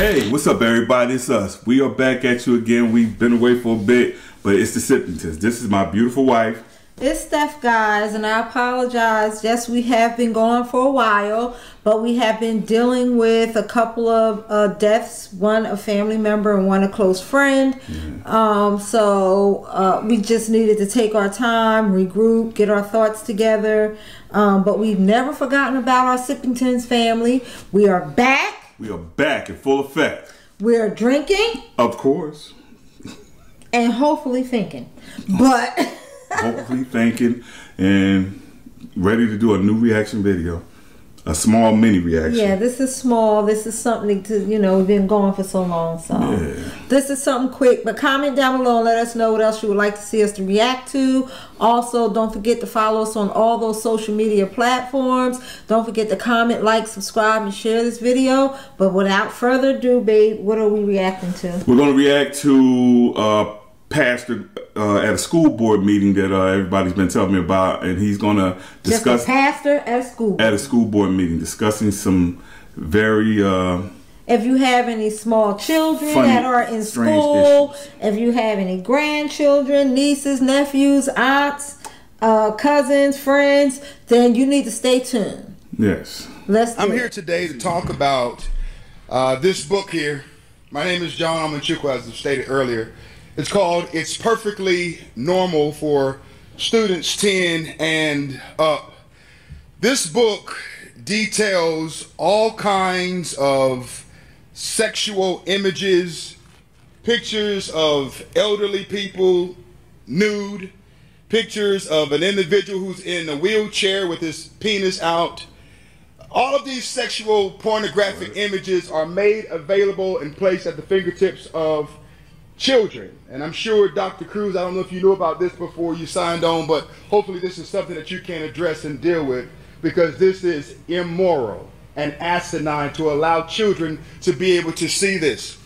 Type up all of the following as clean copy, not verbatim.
Hey, what's up, everybody? It's us. We are back at you again. We've been away for a bit, but it's the Sippingtons. This is my beautiful wife. It's Steph, guys, and I apologize. Yes, we have been going for a while, but we have been dealing with a couple of deaths, one a family member and one a close friend. So we just needed to take our time, regroup, get our thoughts together. But we've never forgotten about our Sippingtons family. We are back. We are back in full effect. We are drinking. Of course. And hopefully thinking. But... hopefully thinking and ready to do a new reaction video. A small mini reaction. Yeah, this is small. This is something to, you know, we've been going for so long. So this is something quick. But comment down below and let us know what else you would like to see us to react to. Also, don't forget to follow us on all those social media platforms. Don't forget to comment, like, subscribe, and share this video. But without further ado, babe, what are we reacting to? We're going to react to pastor at a school board meeting that everybody's been telling me about, and he's going to discuss... Just a pastor at a school board. At a school board meeting, discussing some very... if you have any small children that are in school, if you have any grandchildren, nieces, nephews, aunts, cousins, friends, then you need to stay tuned. Yes. I'm here today to talk about this book here. My name is John Amanchukwu, as I stated earlier. It's called It's Perfectly Normal for Students 10 and Up. This book details all kinds of sexual images, pictures of elderly people nude, pictures of an individual who's in a wheelchair with his penis out. All of these sexual pornographic images are made available and placed at the fingertips of children. And I'm sure Dr. Cruz, I don't know if you knew about this before you signed on, but hopefully this is something that you can address and deal with, because this is immoral and asinine to allow children to be able to see this.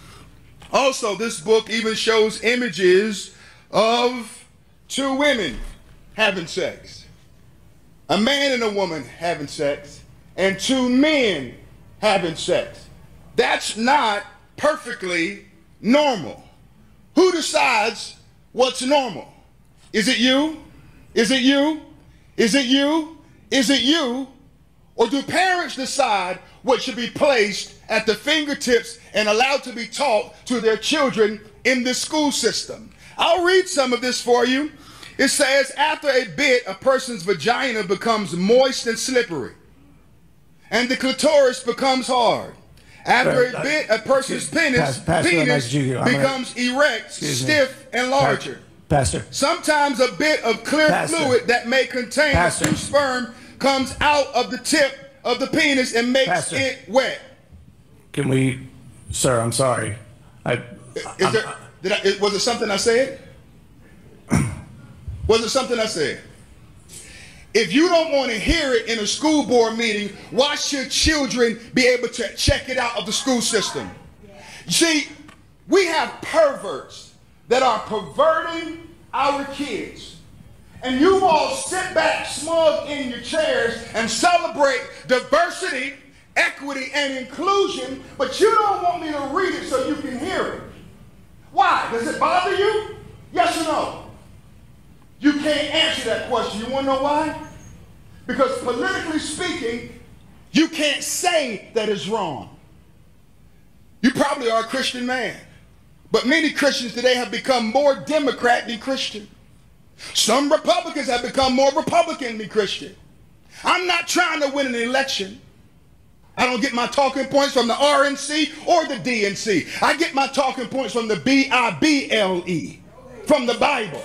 Also, this book even shows images of two women having sex, a man and a woman having sex, and two men having sex. That's not perfectly normal. Who decides what's normal? Is it you? Is it you? Is it you? Is it you? Or do parents decide what should be placed at the fingertips and allowed to be taught to their children in the school system? I'll read some of this for you. It says, after a bit, a person's vagina becomes moist and slippery, and the clitoris becomes hard. After a bit, a person's penis becomes erect, stiff, and larger. Pastor. Sometimes a bit of clear fluid that may contain a few sperm comes out of the tip of the penis and makes it wet. Can we, sir, I'm sorry. Was it something I said? Was it something I said? If you don't want to hear it in a school board meeting, why should children be able to check it out of the school system? You see, we have perverts that are perverting our kids. And you all sit back smug in your chairs and celebrate diversity, equity, and inclusion, but you don't want me to read it so you can hear it. Why? Does it bother you? Yes or no? You can't answer that question. You want to know why? Because politically speaking, you can't say that it's wrong. You probably are a Christian man, but many Christians today have become more Democrat than Christian. Some Republicans have become more Republican than Christian. I'm not trying to win an election. I don't get my talking points from the RNC or the DNC. I get my talking points from the Bible, from the Bible.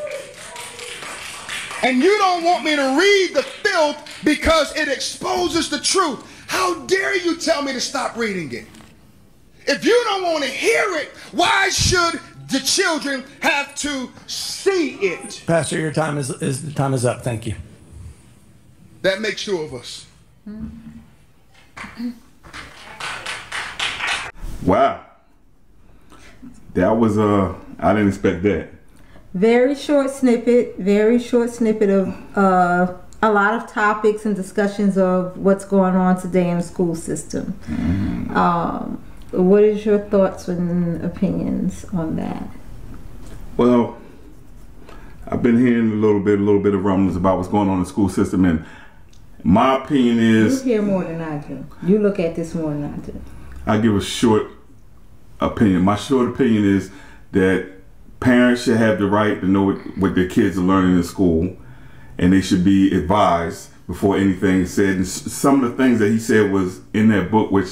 And you don't want me to read the filth because it exposes the truth. How dare you tell me to stop reading it? If you don't want to hear it, why should the children have to see it? Pastor, your time is up. Thank you. That makes two of us. Wow. That was I didn't expect that. Very short snippet of a lot of topics and discussions of what's going on today in the school system. What is your thoughts and opinions on that? Well, I've been hearing a little bit of rumblings about what's going on in the school system, and my opinion is... You hear more than I do. You look at this more than I do. I give a short opinion. My short opinion is that parents should have the right to know what their kids are learning in school, and they should be advised before anything is said. And some of the things that he said was in that book, which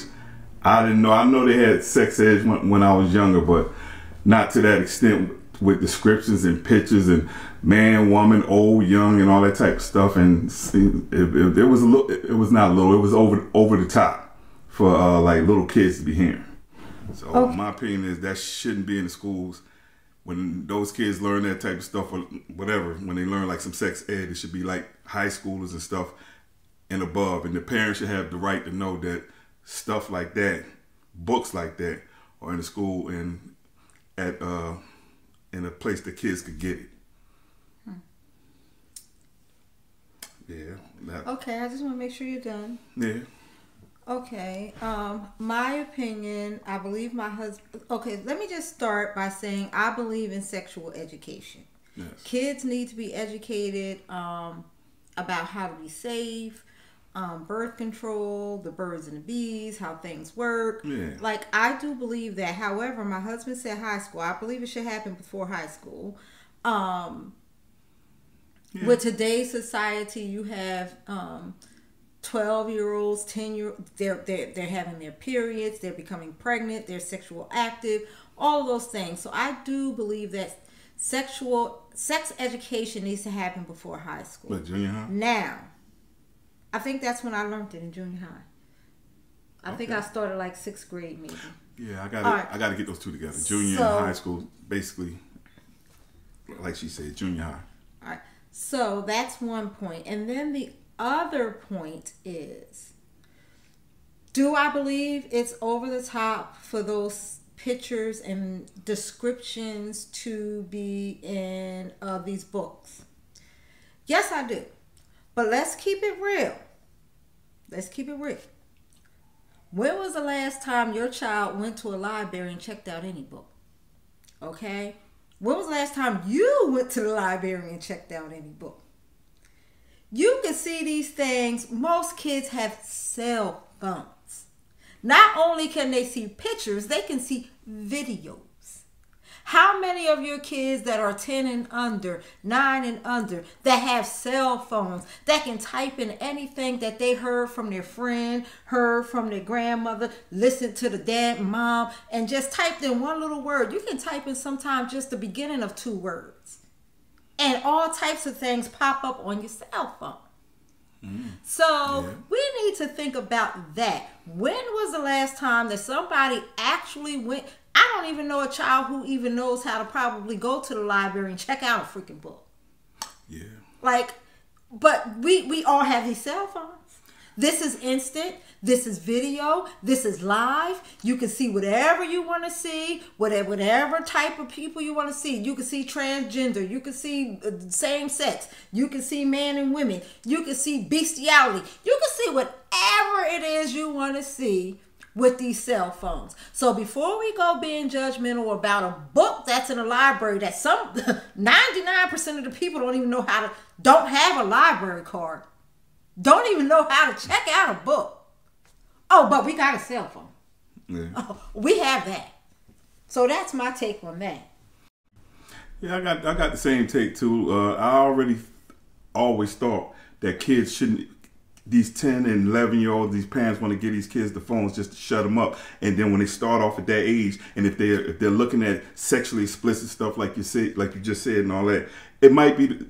I didn't know. I know they had sex ed when I was younger, but not to that extent, with descriptions and pictures and man, woman, old, young, and all that type of stuff. And it was a little. It was not a little. It was over the top for like little kids to be hearing. So Okay. my opinion is that shouldn't be in the schools. When those kids learn that type of stuff or whatever, when they learn like some sex ed, it should be like high schoolers and stuff and above. And the parents should have the right to know that stuff like that, books like that, are in the school and at in a place the kids could get it. Yeah. Okay, I just want to make sure you're done. Yeah. Okay, my opinion, I believe my husband... Okay, let me just start by saying I believe in sexual education. Yes. Kids need to be educated about how to be safe, birth control, the birds and the bees, how things work. Yeah. Like, I do believe that. However, my husband said high school. I believe it should happen before high school. Yeah. With today's society, you have 12-year-olds, 10-year-olds, they're having their periods, they're becoming pregnant, they're sexual active, all of those things. So I do believe that sex education needs to happen before high school. What, junior high? Now, I think that's when I learned it in junior high. I think I started like 6th grade maybe. Yeah, I Right. got to get those two together. Junior So- and high school, basically, like she said, junior high. All right. So that's one point. And then the other point is, do I believe it's over the top for those pictures and descriptions to be in these books? Yes, I do. But let's keep it real. Let's keep it real. When was the last time your child went to a library and checked out any book? Okay? When was the last time you went to the library and checked out any book? You can see these things. Most kids have cell phones. Not only can they see pictures, they can see videos. How many of your kids that are 10 and under, 9 and under, that have cell phones, that can type in anything that they heard from their friend, heard from their grandmother, listened to the dad and mom, and just typed in one little word? You can type in sometimes just the beginning of 2 words. And all types of things pop up on your cell phone. So we need to think about that. When was the last time that somebody actually went? I don't even know a child who even knows how to probably go to the library and check out a freaking book. Yeah. Like, but we all have these cell phones. This is instant. This is video. This is live. You can see whatever you want to see, whatever type of people you want to see. You can see transgender. You can see same sex. You can see man and women. You can see bestiality. You can see whatever it is you want to see with these cell phones. So before we go being judgmental about a book that's in a library that some 99% of the people don't even know don't have a library card. Don't even know how to check out a book. Oh, but we got a cell phone. Yeah. Oh, we have that. So that's my take on that. Yeah, I got the same take too. I always thought that kids shouldn't. These 10 and 11-year-olds, these parents want to give these kids the phones just to shut them up. And then when they start off at that age, and if they're looking at sexually explicit stuff like you just said, and all that, it might be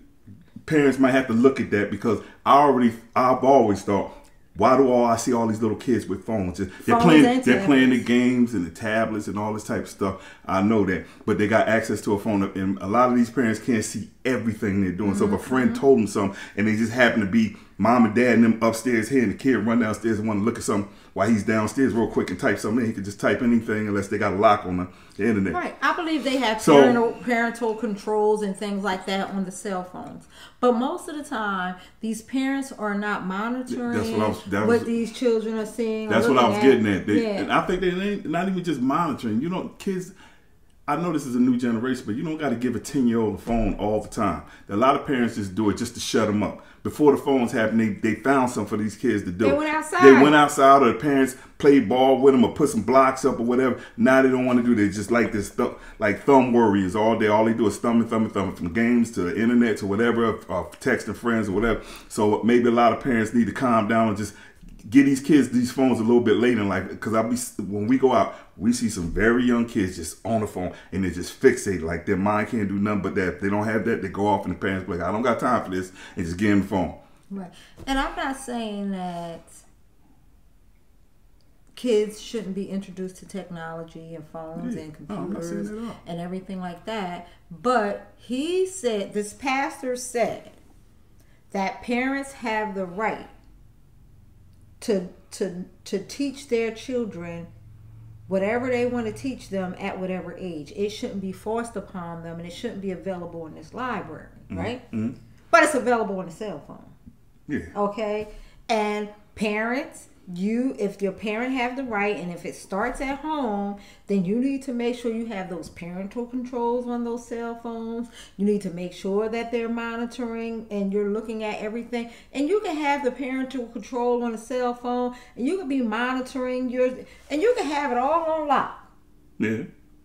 parents might have to look at that, because I've always thought, why do I see all these little kids with phones? They're playing the games and the tablets and all this type of stuff. I know that, but they got access to a phone, and a lot of these parents can't see everything they're doing. So if a friend told them something and they just happen to be mom and dad and them upstairs here, and the kid run downstairs and want to look at something while he's downstairs real quick and type something in, he can just type anything unless they got a lock on the internet. Right. I believe they have parental controls and things like that on the cell phones. But most of the time, these parents are not monitoring what these children are seeing. That's what I was getting at. And I think they're not even just monitoring. You know, kids, I know this is a new generation, but you don't got to give a 10-year-old a phone all the time. A lot of parents just do it just to shut them up. Before the phones happened, they found something for these kids to do. They went outside. They went outside, or the parents played ball with them or put some blocks up or whatever. Now they don't want to do. They just like this, like thumb warriors all day. All they do is thumb, from games to the internet to whatever, texting friends or whatever. So maybe a lot of parents need to calm down and just get these kids these phones a little bit later in life, because when we go out, we see some very young kids just on the phone and they're just fixated, like their mind can't do nothing but that. If they don't have that, they go off and the parents be like, I don't got time for this, and just give them the phone. Right. And I'm not saying that kids shouldn't be introduced to technology and phones and computers and everything like that, but this pastor said that parents have the right to teach their children whatever they want to teach them at whatever age. It shouldn't be forced upon them, and it shouldn't be available in this library, right? Mm-hmm. But it's available on the cell phone. Yeah. Okay? And parents, if your parent have the right, and if it starts at home, then you need to make sure you have those parental controls on those cell phones. You need to make sure that they're monitoring and you're looking at everything. And you can have the parental control on the cell phone, and you can be monitoring and you can have it all on lock. Yeah.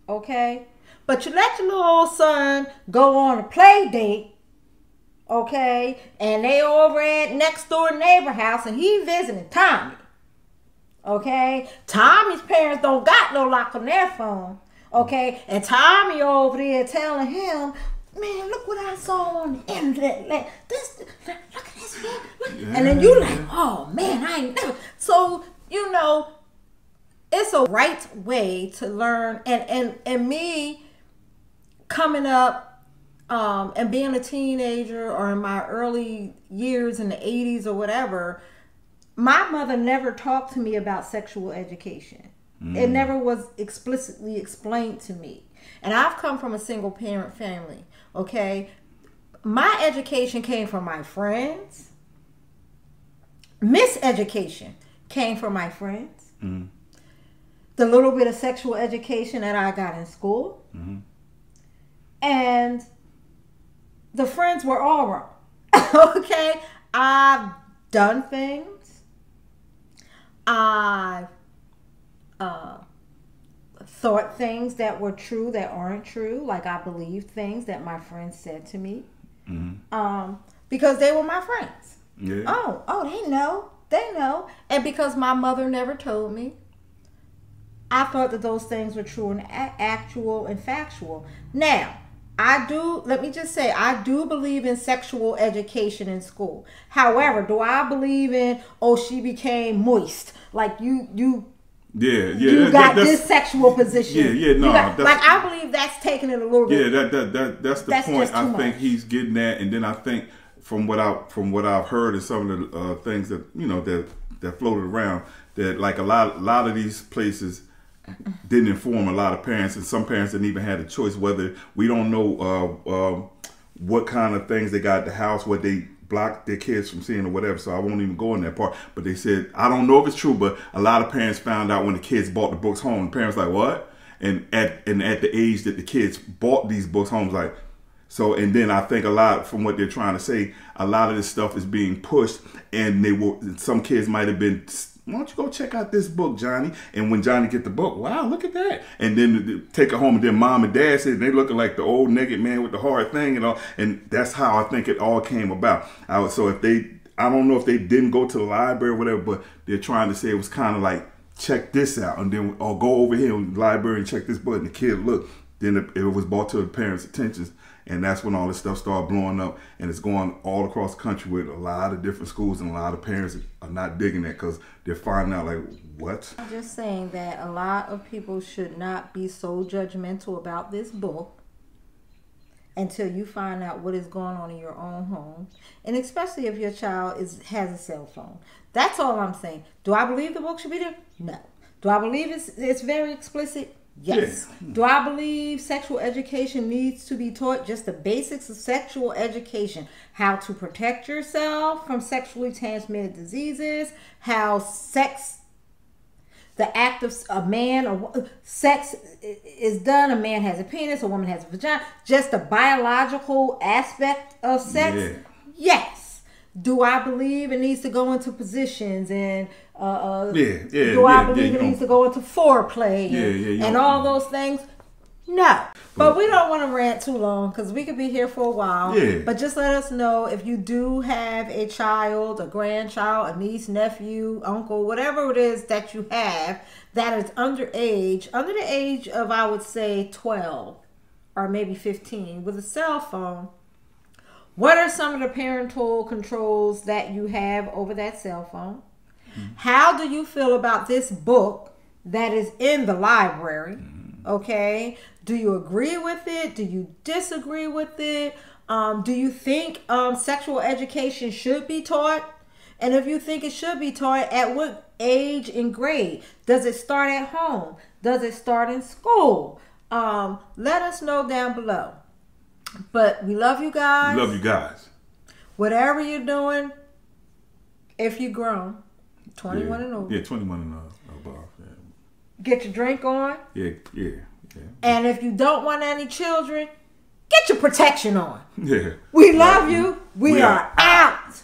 Okay? But you let your little old son go on a play date, okay, and they over at next door neighbor house, and he visiting Tommy. Okay, Tommy's parents don't got no lock on their phone. Okay, and Tommy over there telling him, man, look what I saw on the internet. Look at this, man. Yeah. And then you like, oh man, I ain't never. So it's a right way to learn. And me coming up and being a teenager, or in my early years in the 80s or whatever, my mother never talked to me about sexual education. It never was explicitly explained to me. And I've come from a single parent family, okay? My education came from my friends. Miseducation came from my friends. Mm-hmm. The little bit of sexual education that I got in school. Mm-hmm. And the friends were all wrong, okay? I've done things. I thought things that were true that aren't true. Like I believed things that my friends said to me, because they were my friends. Yeah. Oh, they know. And because my mother never told me, I thought that those things were true and actual and factual. Now, let me just say, I do believe in sexual education in school. However, do I believe in, she became moist? Like you got this sexual position. No. I believe that's taking it a little bit. Yeah, that's the point I think he's getting at. And then I think from what I've heard and some of the things that that floated around, that like a lot of these places didn't inform a lot of parents, and some parents didn't even have a choice. Whether we don't know what kind of things they got at the house, what they blocked their kids from seeing or whatever. So I won't even go in that part. But they said, I don't know if it's true, but a lot of parents found out when the kids bought the books home. The parents like, what? And at the age that the kids bought these books home, like, so, and then I think a lot, from what they're trying to say, a lot of this stuff is being pushed, and some kids might have been, why don't you go check out this book, Johnny? And when Johnny get the book, wow, look at that. And then take it home, and then mom and dad said, they looking like the old naked man with the hard thing and all. And that's how I think it all came about. So I don't know if they didn't go to the library or whatever, but they're trying to say it was kind of like, check this out, and then go over here in the library and check this book. And the kid looked. Then it was brought to the parents' attention. And that's when all this stuff started blowing up, and it's going all across the country with a lot of different schools, and a lot of parents are not digging that because they're finding out like, what? I'm just saying that a lot of people should not be so judgmental about this book. until you find out what is going on in your own home, and especially if your child has a cell phone. That's all I'm saying. Do I believe the book should be there? No. Do I believe it's very explicit? Yes. Yeah. Do I believe sexual education needs to be taught? Just the basics of sexual education. How to protect yourself from sexually transmitted diseases. How sex, the act of a man or sex is done. A man has a penis, a woman has a vagina. Just the biological aspect of sex. Yeah. Yes. Do I believe it needs to go into positions and do I believe it needs to go into foreplay and all those things? No. But we don't want to rant too long because we could be here for a while. Yeah. But just let us know if you do have a child, a grandchild, a niece, nephew, uncle, whatever it is that you have that is under the age of, I would say, 12 or maybe 15 with a cell phone. What are some of the parental controls that you have over that cell phone? Mm-hmm. How do you feel about this book that is in the library? Okay. Do you agree with it? Do you disagree with it? Do you think sexual education should be taught? And if you think it should be taught, at what age and grade? Does it start at home? Does it start in school? Let us know down below. But we love you guys. We love you guys. Whatever you're doing, if you're grown, 21 and over. Yeah, 21 and above. Yeah. Get your drink on. Yeah. And if you don't want any children, get your protection on. Yeah. We love you. We are out.